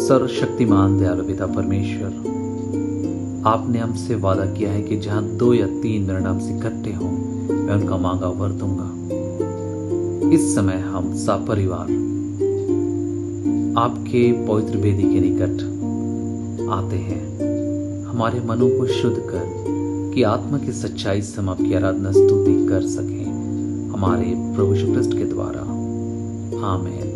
सर्वशक्तिमान दयालु पिता परमेश्वर, आपने हमसे वादा किया है कि जहां 2 या 3 मेरे नाम से इकट्ठे हों, मैं उनका मांगा वर दूंगा। इस समय हम सपरिवार आपके पवित्र वेदी के निकट आते हैं, हमारे मनों को शुद्ध कर कि आत्मा की सच्चाई से हम आपकी आराधना स्तुति कर सकें, हमारे प्रभु यीशु ख्रिस्त के द्वारा। आमीन।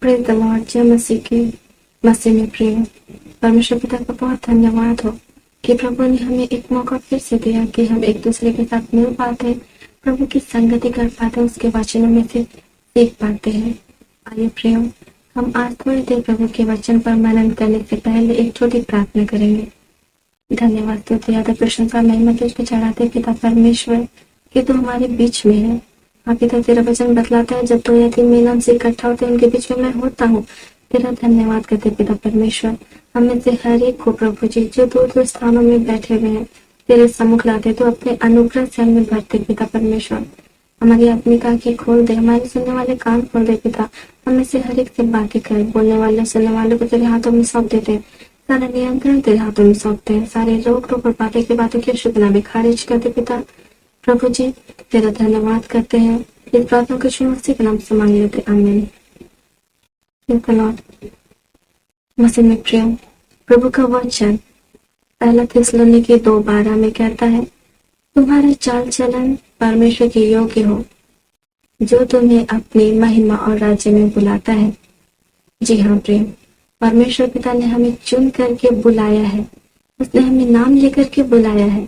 Praise the Lord. जय मसीह में प्रेम। परमेश्वर पिता का बहुत धन्यवाद हो कि प्रभु ने हमें एक मौका फिर से दिया कि हम एक दूसरे के साथ मिल पाते, प्रभु की संगति कर पाते, उसके वचनों में से सीख पाते हैं। आइए प्रेम, हम आज थोड़ी देर प्रभु के वचन पर मनन करने से पहले एक छोटी प्रार्थना करेंगे। धन्यवाद, स्तुति, आदर, प्रशंसा, महिमा तुझको चढ़ाते पिता परमेश्वर कि तू हमारे बीच में है। हाँ पिता, तेरा वचन बतलाता है जब 2 या 3 मेरे नाम से इकट्ठा होते हैं उनके बीच में मैं होता हूँ। तेरा धन्यवाद करते पिता परमेश्वर। हमें से हर एक को प्रभु जी जो दूर दूर स्थानों में बैठे हुए हैं तेरे सम्मुख लाते, तो अपने अनुग्रह से हमें भरते पिता परमेश्वर। हमारी आत्मिक आंखें खोल दे, हमारे सुनने वाले कान खोल दे पिता। हमें से हर एक से बातें कर, बोलने वाले सुनने वालों को तेरे हाथों में सौंप देते, सारा नियंत्रण तेरे हाथों में सौंपते हैं। सारे रोक टोक और बातों की शुक्ला भी खारिज करते पिता प्रभु जी। तेरा धन्यवाद करते हैं। इस प्रार्थना को यीशु मसीह के नाम से मांग लेते, आमीन। मसीह में प्रेम, प्रभु का वचन पहला थिस्सलुनीके 2:12 में कहता है, तुम्हारा चाल चलन परमेश्वर के योग्य हो, जो तुम्हें अपनी महिमा और राज्य में बुलाता है। जी हाँ प्रेम, परमेश्वर पिता ने हमें चुन करके बुलाया है। उसने हमें नाम लेकर के बुलाया है।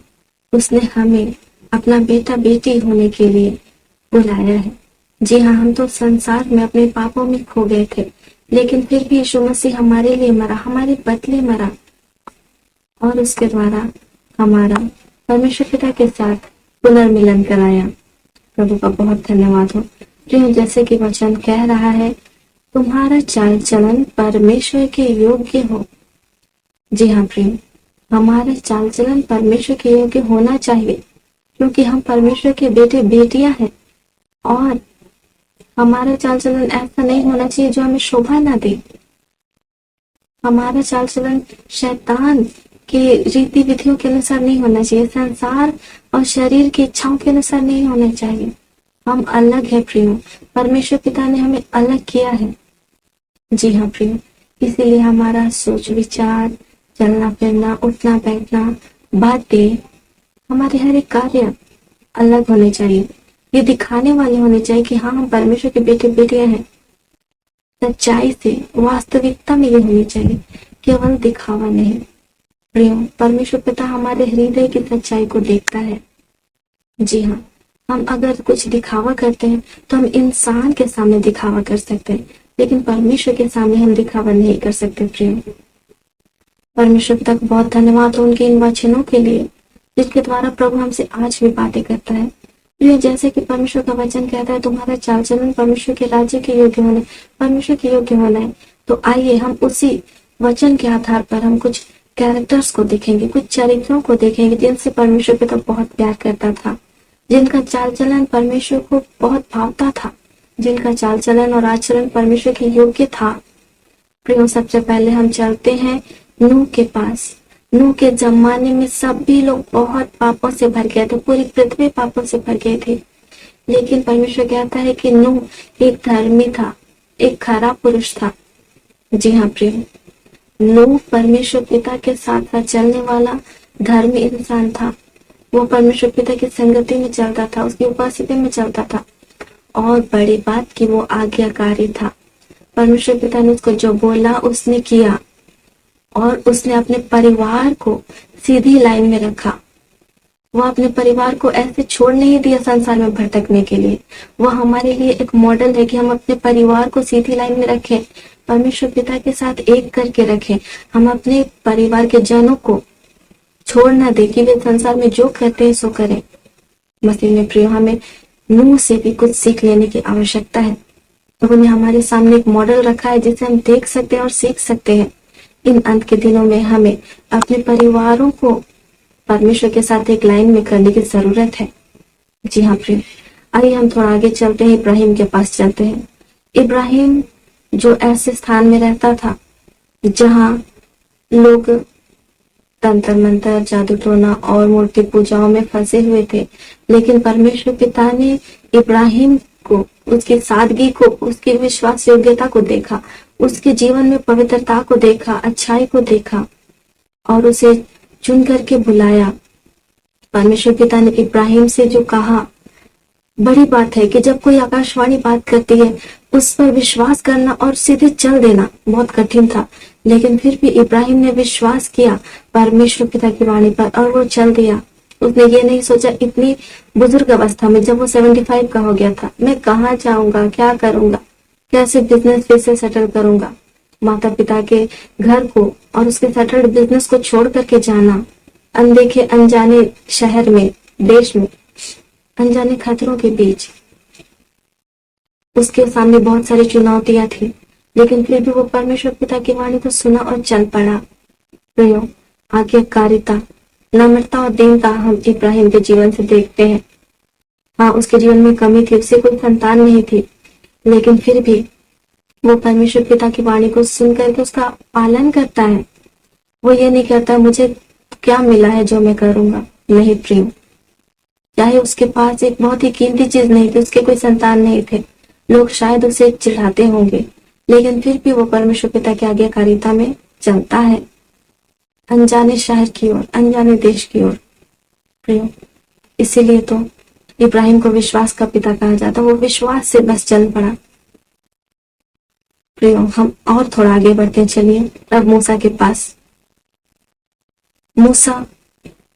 उसने हमें अपना बेटा बेटी होने के लिए बुलाया है। जी हाँ, हम तो संसार में अपने पापों में खो गए थे, लेकिन फिर भी यीशु मसीह हमारे लिए मरा, हमारे बदले मरा और उसके द्वारा हमारा परमेश्वर पिता के साथ पुनर्मिलन कराया। प्रभु का बहुत धन्यवाद हो। प्रिय, जैसे कि वचन कह रहा है, तुम्हारा चाल चलन परमेश्वर के योग्य हो। जी हाँ प्रिय, हमारा चाल चलन परमेश्वर के योग्य होना चाहिए, क्योंकि हम परमेश्वर के बेटे बेटियां हैं। और हमारा चाल चलन ऐसा नहीं होना चाहिए जो हमें शोभा ना दे। हमारा चाल चलन शैतान के रीति विधियों के अनुसार नहीं होना चाहिए, संसार और शरीर की इच्छाओं के अनुसार नहीं होना चाहिए। हम अलग है प्रियो, परमेश्वर पिता ने हमें अलग किया है। जी हाँ प्रियो, इसीलिए हमारा सोच विचार, चलना फिरना, उठना बैठना, बातें, हमारे हर एक कार्य अलग होने चाहिए। ये दिखाने वाले होने चाहिए कि हाँ, हम परमेश्वर के बेटे बेटियां हैं। सच्चाई से, वास्तविकता में ये होनी चाहिए, केवल दिखावा नहीं। प्रियो, परमेश्वर पिता हमारे हृदय की सच्चाई को देखता है। जी हाँ, हम अगर कुछ दिखावा करते हैं तो हम इंसान के सामने दिखावा कर सकते हैं, लेकिन परमेश्वर के सामने हम दिखावा नहीं कर सकते। प्रियो, परमेश्वर पिता को बहुत धन्यवाद हो उनके इन वचनों के लिए, जिसके द्वारा प्रभु हमसे आज भी बातें करता है। प्रियो, जैसे कि परमेश्वर का वचन कहता है, तुम्हारा चाल चलन परमेश्वर के राज्य के योग्य होना, परमेश्वर के योग्य होना है। तो आइए हम उसी वचन के आधार पर हम कुछ कैरेक्टर्स को देखेंगे, कुछ चरित्रों को देखेंगे जिनसे परमेश्वर पिता बहुत प्यार करता था, जिनका चाल चलन परमेश्वर को बहुत भावता था, जिनका चाल चलन और आचरण परमेश्वर के योग्य था। प्रियो, सबसे पहले हम चलते हैं नूह के पास। नूह के जमाने में सभी लोग बहुत पापों से भर गए थे, पूरी पृथ्वी पापों से भर गई थी। लेकिन परमेश्वर कहता है कि नूह एक धर्मी था, एक खरा पुरुष था। जी हाँ प्रियो, नूह परमेश्वर पिता के साथ साथ चलने वाला धर्मी इंसान था। वो परमेश्वर पिता की संगति में चलता था, उसकी उपस्थिति में चलता था, और बड़ी बात कि वो आज्ञाकारी था। परमेश्वर पिता ने उसको जो बोला उसने किया, और उसने अपने परिवार को सीधी लाइन में रखा। वो अपने परिवार को ऐसे छोड़ नहीं दिया संसार में भटकने के लिए। वो हमारे लिए एक मॉडल है कि हम अपने परिवार को सीधी लाइन में रखें, परमेश्वर पिता के साथ एक करके रखें। हम अपने परिवार के जनों को छोड़ ना दे कि वे संसार में जो करते हैं सो करें। मसीह में प्रिय, हमें नूह से भी कुछ सीख लेने की आवश्यकता है। तो उन्हें हमारे सामने एक मॉडल रखा है जिसे हम देख सकते हैं और सीख सकते हैं। इन अंत के दिनों में हमें अपने परिवारों को परमेश्वर के साथ एक लाइन में करने की जरूरत है। जी हाँ प्रिय, आइए हम थोड़ा आगे चलते हैं, इब्राहिम के पास चलते हैं। इब्राहिम जो ऐसे स्थान में रहता था जहाँ लोग तंत्र मंत्र, जादू टोना और मूर्ति पूजाओं में फंसे हुए थे, लेकिन परमेश्वर पिता ने इब्राहिम को, उसकी सादगी को, उसकी विश्वास योग्यता को देखा, उसके जीवन में पवित्रता को देखा, अच्छाई को देखा और उसे चुन करके बुलाया। परमेश्वर पिता ने इब्राहिम से जो कहा, बड़ी बात है कि जब कोई आकाशवाणी बात करती है उस पर विश्वास करना और सीधे चल देना बहुत कठिन था, लेकिन फिर भी इब्राहिम ने विश्वास किया परमेश्वर पिता की वाणी पर और वो चल दिया। उसने ये नहीं सोचा इतनी बुजुर्ग अवस्था में, जब वो 75 का हो गया था, मैं कहाँ जाऊंगा, क्या करूंगा, कैसे बिजनेस फिर से सेटल करूंगा। माता पिता के घर को और उसके सेटल्ड बिजनेस को छोड़ करके जाना, अनदेखे अनजाने शहर में, देश में, अनजाने खतरों के बीच। उसके सामने बहुत सारी चुनौतियां थी, लेकिन फिर भी वो परमेश्वर पिता की वाणी को सुना और चल पड़ा। प्रियो, आज्ञाकारिता, नम्रता और दीनता हम इब्राहिम के जीवन से देखते हैं। हाँ, उसके जीवन में कमी थी, उससे कोई संतान नहीं थी, लेकिन फिर भी वो परमेश्वर पिता की वाणी को सुन करके उसका पालन करता है। वो ये नहीं कहता मुझे क्या मिला है जो मैं करूंगा। नहीं प्रियो, चाहे उसके पास एक बहुत ही कीमती चीज नहीं थी, उसके कोई संतान नहीं थे, लोग शायद उसे चिढ़ाते होंगे, लेकिन फिर भी वो परमेश्वर पिता की आज्ञाकारिता में चलता है, अनजाने शहर की ओर, अनजाने देश की ओर। प्रियो, इसीलिए तो इब्राहिम को विश्वास का पिता कहा जाता, वो विश्वास से बस चल पड़ा। प्रियो, हम और थोड़ा आगे बढ़ते हैं। चलिए अब मूसा के पास। मूसा,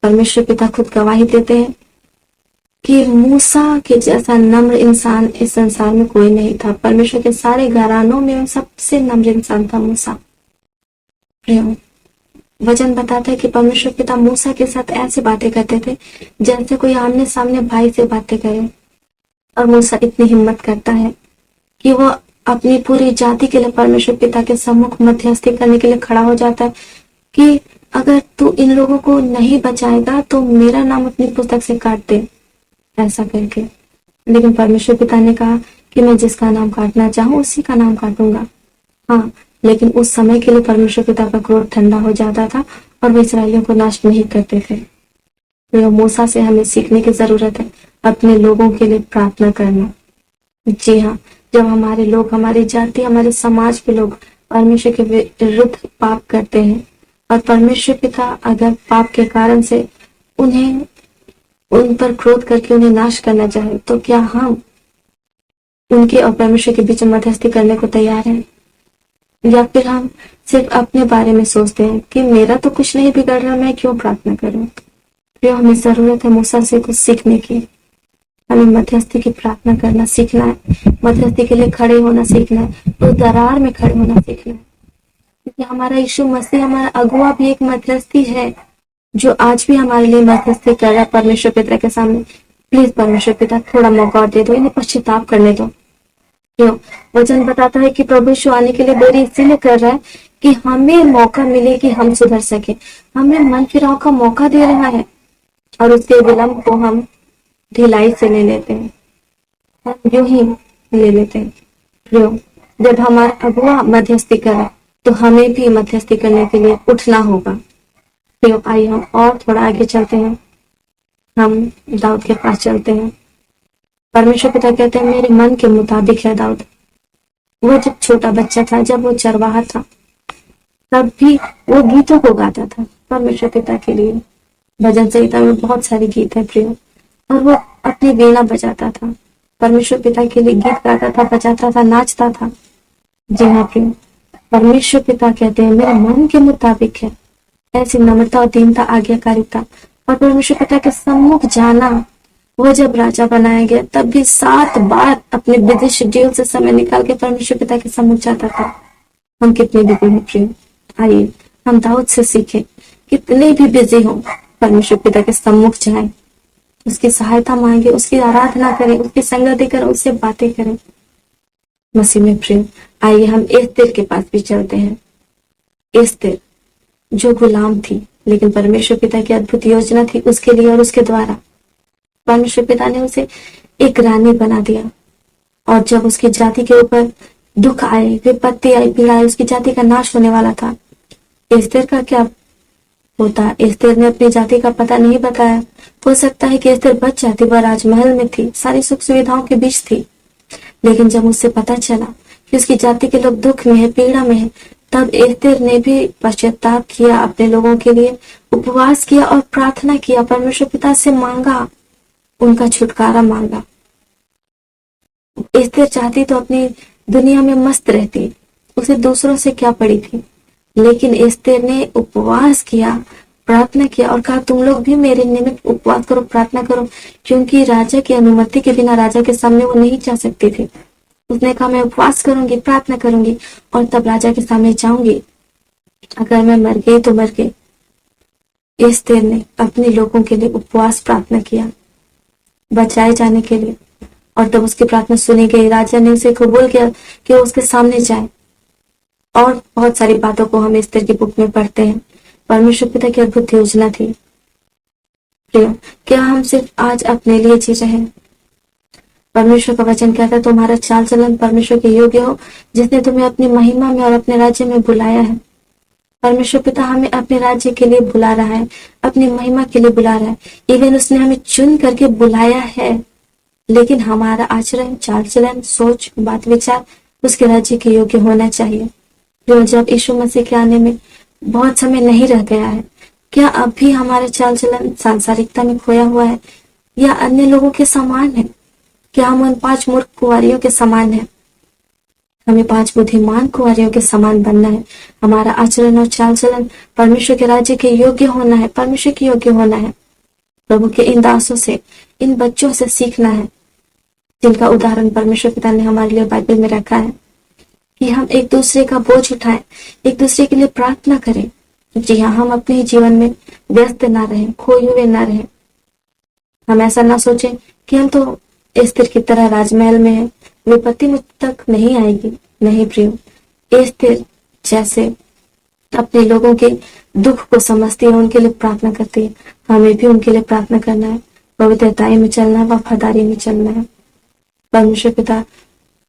परमेश्वर पिता खुद गवाही देते हैं कि मूसा के जैसा नम्र इंसान इस संसार में कोई नहीं था। परमेश्वर के सारे घरानों में सबसे नम्र इंसान था मूसा। प्रियो, वचन बताता है कि परमेश्वर पिता मूसा के साथ ऐसे बातें करते थे जैसे कोई आमने सामने भाई से बातें करे। और मूसा इतनी हिम्मत करता है कि वो अपनी पूरी जाति के लिए परमेश्वर पिता के सम्मुख मध्यस्थी करने के लिए खड़ा हो जाता है कि अगर तू इन लोगों को नहीं बचाएगा तो मेरा नाम अपनी पुस्तक से काट दे, ऐसा करके। लेकिन परमेश्वर पिता ने कहा कि मैं जिसका नाम काटना चाहूं उसी का नाम काटूंगा। हाँ, लेकिन उस समय के लिए परमेश्वर पिता का क्रोध ठंडा हो जाता था और वो इसराइलियों को नाश नहीं करते थे। तो मूसा से हमें सीखने की जरूरत है अपने लोगों के लिए प्रार्थना करना। जी हाँ, जब हमारे लोग, हमारी जाति, हमारे समाज के लोग परमेश्वर के विरुद्ध पाप करते हैं और परमेश्वर पिता अगर पाप के कारण से उन्हें, उन पर क्रोध करके उन्हें नाश करना चाहे, तो क्या हम उनके और परमेश्वर के बीच मध्यस्थी करने को तैयार हैं? या फिर हम सिर्फ अपने बारे में सोचते हैं कि मेरा तो कुछ नहीं बिगड़ रहा, मैं क्यों प्रार्थना करूं? फिर हमें जरूरत है मूसा से कुछ सीखने की। हमें मध्यस्थी की प्रार्थना करना सीखना है, मध्यस्थी के लिए खड़े होना सीखना है, तो दरार में खड़े होना सीखना है। क्योंकि हमारा यीशु मसीह, हमारा अगुआ भी एक मध्यस्थी है जो आज भी हमारे लिए मध्यस्थी कर रहा है परमेश्वर पिता के सामने। प्लीज परमेश्वर पिता, थोड़ा मौका दे दो, इन्हें पश्चाताप करने दो। क्यों? वचन बताता है कि प्रभु यीशु आने के लिए देरी इसीलिए कर रहा है कि हमें मौका मिले कि हम सुधर सके। हमें मन फिराव का मौका दे रहा है और उसके विलंब को हम ढिलाई से ले लेते हैं, हम यूं ही ले लेते हैं। क्यों? जब हमारा अगुआ मध्यस्थी करे तो हमें भी मध्यस्थी करने के लिए उठना होगा। क्यों? आइए हम और थोड़ा आगे चलते हैं। हम दाऊद के पास चलते हैं। परमेश्वर पिता कहते हैं मेरे मन के मुताबिक है दाऊद। वो जब छोटा बच्चा था, जब वो चरवाहा था, तब भी वो गीतों को गाता था परमेश्वर पिता के लिए। भजन संहिता में बहुत सारे गीत है प्रिय, और वो अपनी वीणा बजाता था, परमेश्वर पिता के लिए गीत गाता था, बजाता था, नाचता था। जी हाँ प्रिय, परमेश्वर पिता कहते हैं मेरे मन के मुताबिक है ऐसी नम्रता और दीनता, आज्ञाकारिता। और परमेश्वर पिता के सम्मुख जाना, वो जब राजा बनाया गया तब भी 7 बार अपने बिजी शेड्यूल से समय निकाल के परमेश्वर पिता के सम्मुख जाता था। हम कितने बिजी हैं प्रिय? आइए हम दाऊद से सीखें, कितने भी बिजी हो परमेश्वर पिता के सम्मुख जाएं, उसकी सहायता मांगे, उसकी आराधना करें, उसकी संगति करें, उससे बातें करें। मसीह में प्रिय, आइए हम एस्तेर के पास भी चलते हैं। एस्तेर जो गुलाम थी, लेकिन परमेश्वर पिता की अद्भुत योजना थी उसके लिए और उसके द्वारा परमेश्वर पिता ने उसे एक रानी बना दिया। और जब उसकी जाति के ऊपर दुख आए, विपत्ति आई, पीड़ा आई, उसकी जाति का नाश होने वाला था, एस्तेर का क्या होता? एस्तेर ने अपनी जाति का पता नहीं बताया। हो सकता है कि एस्तेर बच जाती, वह राजमहल में थी, सारी सुख सुविधाओं के बीच थी, लेकिन जब उससे पता चला कि उसकी जाति के लोग दुख में है, पीड़ा में है, तब एस्तेर ने भी पश्चाताप किया, अपने लोगों के लिए उपवास किया और प्रार्थना किया, परमेश्वर पिता से मांगा, उनका छुटकारा मांगा। एस्तेर चाहती तो अपनी दुनिया में मस्त रहती, उसे दूसरों से क्या पड़ी थी, लेकिन एस्तेर ने उपवास किया, प्रार्थना किया और कहा तुम लोग भी मेरे निमित्त उपवास करो, प्रार्थना करो, क्योंकि राजा की अनुमति के बिना राजा के सामने वो नहीं जा सकती थी। उसने कहा मैं उपवास करूंगी, प्रार्थना करूंगी और तब राजा के सामने जाऊंगी, अगर मैं मर गई तो मर गई। एस्तेर ने अपने लोगों के लिए उपवास प्रार्थना किया, बचाए जाने के लिए, और तब उसकी प्रार्थना सुनी गई। राजा ने उसे कबूल किया कि वो उसके सामने जाए। और बहुत सारी बातों को हम एस्तेर की बुक में पढ़ते हैं। परमेश्वर पिता की अद्भुत योजना थी। प्रिय, क्या हम सिर्फ आज अपने लिए जी रहे हैं? परमेश्वर का वचन कहता है तुम्हारा चाल चलन परमेश्वर के योग्य हो, जिसने तुम्हें अपनी महिमा में और अपने राज्य में बुलाया है। परमेश्वर पिता हमें अपने राज्य के लिए बुला रहा है, अपनी महिमा के लिए बुला रहा है। इवन उसने हमें चुन करके बुलाया है, लेकिन हमारा आचरण, चाल चलन, सोच, बात विचार उसके राज्य के योग्य होना चाहिए। जो जब यीशु मसीह के आने में बहुत समय नहीं रह गया है, क्या अब भी हमारा चाल चलन सांसारिकता में खोया हुआ है, या अन्य लोगों के समान है? क्या हम उन 5 मूर्ख कुंवारियों के समान है? हमें 5 बुद्धिमान कुंवारियों के समान बनना है। हमारा आचरण और चाल चलन परमेश्वर के राज्य के योग्य होना है, परमेश्वर के योग्य होना है। प्रभु के इन दासों से, इन बच्चों से सीखना है, जिनका उदाहरण परमेश्वर पिता ने हमारे लिए बाइबल में रखा है, कि हम एक दूसरे का बोझ उठाएं, एक दूसरे के लिए प्रार्थना करें। जी हाँ, हम अपने जीवन में व्यस्त ना रहें, खोए हुए ना रहें। हम ऐसा ना सोचें कि हम तो एस्तर की तरह राजमहल में हैं, विपत्ति मुझ तक नहीं आएगी। नहीं प्रियो, एस्तर जैसे अपने लोगों के दुख को समझती है, उनके लिए प्रार्थना करती है, हमें भी उनके लिए प्रार्थना करना है, पवित्रताई में चलना है, वफादारी में चलना है। परमेश्वर पिता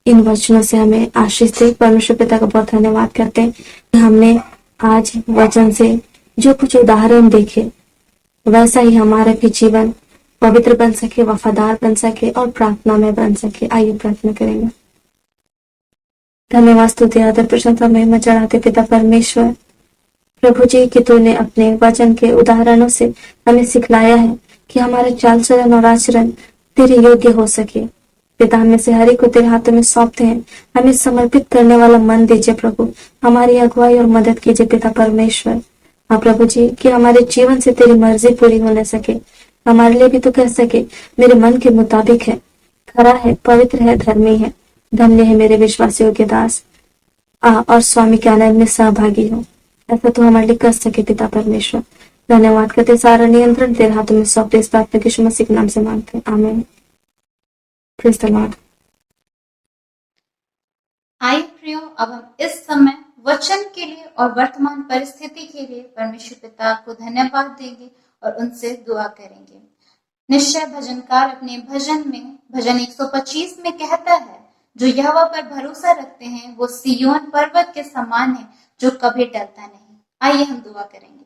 इन वचनों से हमें आशीष दे। परमेश्वर पिता का बहुत धन्यवाद करते हैं। हमने आज वचन से जो कुछ उदाहरण देखे, वैसा ही हमारा भी जीवन पवित्र बन सके, वफादार बन सके और प्रार्थना में बन सके। आइए प्रार्थना करेंगे। धन्यवाद, स्तुति, आदर, प्रशंसा, महिमा चढ़ाते पिता परमेश्वर, प्रभु जी कि तूने अपने वचन के उदाहरणों से हमें सिखलाया है कि हमारा चाल चलन और आचरण तेरे योग्य हो सके। पिता, हमें से हर एक को तेरे हाथों में सौंपते हैं। हमें समर्पित करने वाला मन दीजिए प्रभु, हमारी अगुवाई और मदद कीजिए पिता परमेश्वर। हाँ प्रभु जी कि हमारे जीवन से तेरी मर्जी पूरी होने सके, हमारे लिए भी तो कह सके मेरे मन के मुताबिक है, खरा है, पवित्र है, धर्मी है। धन्य है मेरे विश्वासियों के दास और स्वामी के आनंद में सहभागी हो। ऐसा तो हमारे लिए कर सके पिता परमेश्वर। धन्यवाद करते, सारा नियंत्रण तेरे हाथों में सौंपते, इस प्रार्थना यीशु मसीह के नाम से मांगते हैं, आमीन। Praise the Lord. आइए प्रियो, अब हम इस समय वचन के लिए और वर्तमान परिस्थिति के लिए परमेश्वर पिता को धन्यवाद देंगे और उनसे दुआ करेंगे। निश्चय भजनकार अपने भजन में भजन 125 में कहता है, जो यहोवा पर भरोसा रखते हैं वो सिय्योन पर्वत के समान है जो कभी टलता नहीं। आइए हम दुआ करेंगे।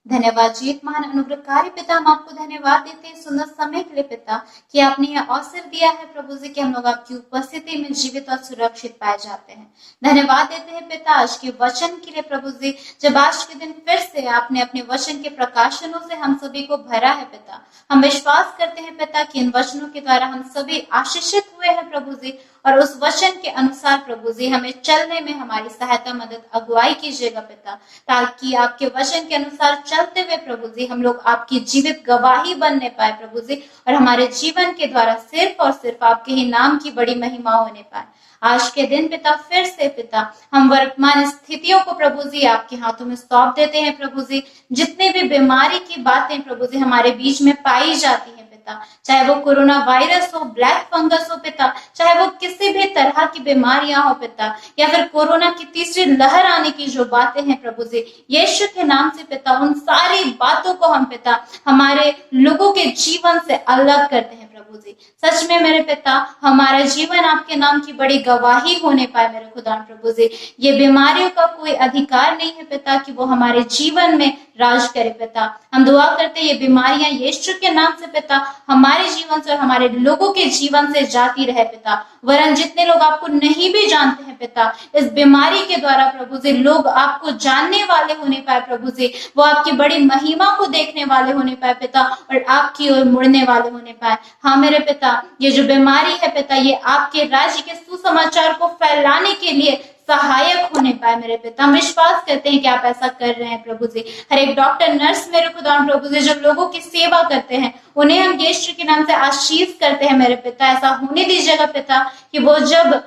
धन्यवाद जी, एक महान अनुग्रहकारी पिता, हम आपको धन्यवाद देते हैं सुंदर समय के लिए पिता, कि आपने यह अवसर दिया है प्रभु जी कि हम लोग आपकी उपस्थिति में जीवित और सुरक्षित पाए जाते हैं। धन्यवाद देते हैं पिता आज के वचन के लिए प्रभु जी, जब आज के दिन फिर से आपने अपने वचन के प्रकाशनों से हम सभी को भरा है पिता। हम विश्वास करते हैं पिता कि इन वचनों के द्वारा हम सभी आशीषित हुए हैं प्रभु जी, और उस वचन के अनुसार प्रभु जी हमें चलने में हमारी सहायता, मदद, अगुवाई कीजिएगा पिता, ताकि आपके वचन के अनुसार चलते हुए प्रभु जी हम लोग आपकी जीवित गवाही बनने पाए प्रभु जी, और हमारे जीवन के द्वारा सिर्फ और सिर्फ आपके ही नाम की बड़ी महिमा होने पाए। आज के दिन पिता फिर से पिता हम वर्तमान स्थितियों को प्रभु जी आपके हाथों में सौंप देते हैं प्रभु जी। जितने भी बीमारी की बातें प्रभु जी हमारे बीच में पाई जाती है पिता, चाहे वो कोरोना वायरस हो, ब्लैक फंगस हो पिता, चाहे वो किसी भी तरह की बीमारियां हो पिता, या फिर कोरोना की तीसरी लहर आने की जो बातें हैं प्रभु जी, यीशु के नाम से पिता उन सारी बातों को हम पिता हमारे लोगों के जीवन से अलग करते हैं प्रभु जी। सच में मेरे पिता हमारा जीवन आपके नाम की बड़ी गवाही होने पाए मेरे खुदा प्रभु जी। ये बीमारियों का कोई अधिकार नहीं है पिता कि वो हमारे जीवन में राज करे पिता। हम दुआ करते हैं ये बीमारियां यीशु के नाम से पिता हमारे जीवन से और हमारे लोगों के जीवन से जाती रहे पिता। वरन जितने लोग आपको नहीं भी जानते हैं पिता, इस बीमारी के द्वारा प्रभु जी लोग आपको जानने वाले होने पाए प्रभु जी, वो आपकी बड़ी महिमा को देखने वाले होने पाए पिता, और आपकी ओर मुड़ने वाले होने पाए। हाँ मेरे पिता, ये जो बीमारी है पिता, ये आपके राज्य के सुसमाचार को फैलाने के लिए सहायक होने पाए मेरे पिता। हम विश्वास करते हैं कि आप ऐसा कर रहे हैं प्रभु जी। हर एक डॉक्टर, नर्स मेरे खुदा प्रभु जी जो लोगों की सेवा करते हैं, उन्हें हम यीशु के नाम से आशीष करते हैं मेरे पिता। ऐसा होने दीजिएगा पिता कि वो जब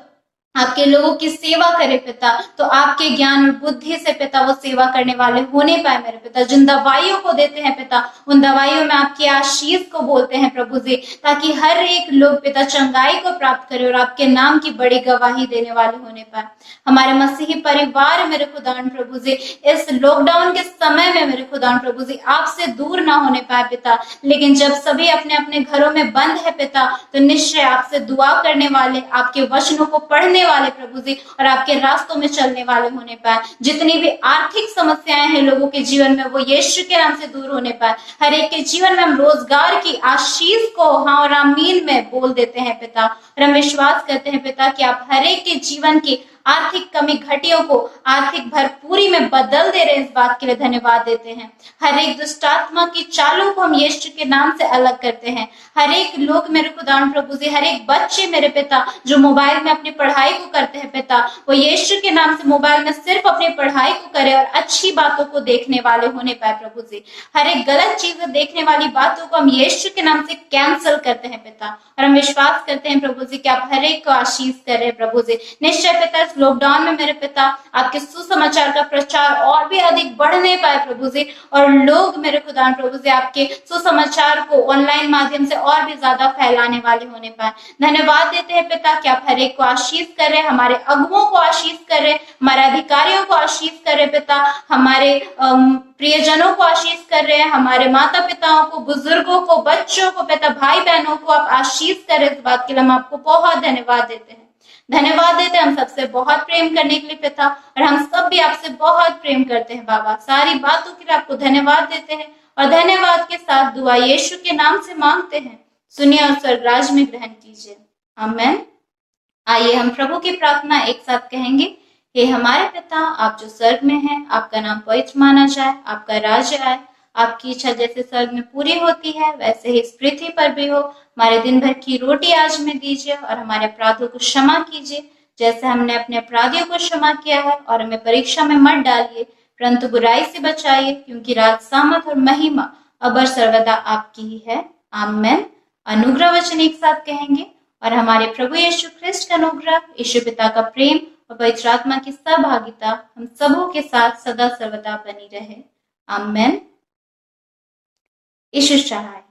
आपके लोगों की सेवा करे पिता, तो आपके ज्ञान और बुद्धि से पिता वो सेवा करने वाले होने पाए मेरे पिता। जिन दवाइयों को देते हैं पिता, उन दवाइयों में आपकी आशीष को बोलते हैं प्रभु जी, ताकि हर एक लोग पिता चंगाई को प्राप्त करे और आपके नाम की बड़ी गवाही देने वाले होने पाए। हमारे मसीही परिवार मेरे खुदा प्रभु जी इस लॉकडाउन के समय में मेरे खुदा प्रभु जी आपसे दूर ना होने पाए पिता, लेकिन जब सभी अपने अपने घरों में बंद है पिता, तो निश्चय आपसे दुआ करने वाले, आपके वचनों को पढ़ने वाले प्रभु जी और आपके रास्तों में चलने वाले होने पाए। जितनी भी आर्थिक समस्याएं हैं लोगों के जीवन में, वो यीशु के नाम से दूर होने पाए। हर एक के जीवन में हम रोजगार की आशीष को हाँ और आमीन में बोल देते हैं पिता, और हम विश्वास करते हैं पिता कि आप हर एक के जीवन की आर्थिक कमी घटियों को आर्थिक भरपूरी में बदल दे रहे हैं, इस बात के लिए धन्यवाद देते हैं। हर एक दुष्ट आत्मा की चालों को हम यीशु के नाम से अलग करते हैं। हर एक लोग मेरे खुदावंद प्रभु जी, हर एक बच्चे मेरे पिता जो मोबाइल में अपनी पढ़ाई को करते हैं पिता, वो यीशु के नाम से मोबाइल में सिर्फ अपनी पढ़ाई को करे और अच्छी बातों को देखने वाले होने पाए प्रभु जी। हर एक गलत चीजें देखने वाली बातों को हम यीशु के नाम से कैंसिल करते हैं पिता, और हम विश्वास करते हैं प्रभु जी कि आप हर एक को आशीष कर रहे हैं प्रभु जी। निश्चय पिता इस लॉकडाउन में मेरे पिता आपके सुसमाचार का प्रचार और भी अधिक बढ़ने पाए प्रभु जी, और लोग मेरे खुदा प्रभु जी आपके सुसमाचार को ऑनलाइन माध्यम से और भी ज्यादा फैलाने वाले होने पाए। धन्यवाद देते हैं पिता कि आप हर एक को आशीष कर रहे हैं, हमारे अगुओं को आशीष कर रहे हैं, हमारे अधिकारियों को आशीष कर रहे हैं पिता, हमारे प्रियजनों को आशीष कर रहे हैं, हमारे माता पिताओं को, बुजुर्गों को, बच्चों को पिता, भाई बहनों को आप आशीष कर रहे हैं। इस बात के लिए हम आपको बहुत धन्यवाद देते हैं। धन्यवाद देते हैं हम सबसे बहुत प्रेम करने के लिए पिता, और हम सब भी आपसे बहुत प्रेम करते हैं बाबा। सारी बातों के लिए आपको धन्यवाद देते हैं और धन्यवाद के साथ दुआ यीशु के नाम से मांगते हैं। सुनिए और स्वर्गराज में ग्रहण कीजिए, आमीन। आइए हम प्रभु की प्रार्थना एक साथ कहेंगे। हे हमारे पिता, आप जो स्वर्ग में हैं, आपका नाम पवित्र माना जाए, आपका राज्य आए, आपकी इच्छा जैसे स्वर्ग में पूरी होती है वैसे ही इस पृथ्वी पर भी हो। हमारे दिन भर की रोटी आज में दीजिए और हमारे अपराधों को क्षमा कीजिए जैसे हमने अपने अपराधियों को क्षमा किया है, और हमें परीक्षा में मत डालिए परंतु बुराई से बचाइए, क्योंकि राज, सामर्थ और महिमा अबर सर्वदा आपकी ही है, आमीन। अनुग्रह वचन एक साथ कहेंगे। और हमारे प्रभु यीशु ख्रिस्ट का अनुग्रह, यीशु पिता का प्रेम और पवित्र आत्मा की सहभागिता हम सबों के साथ सदा सर्वदा बनी रहे, आमीन। यीशु चाहे।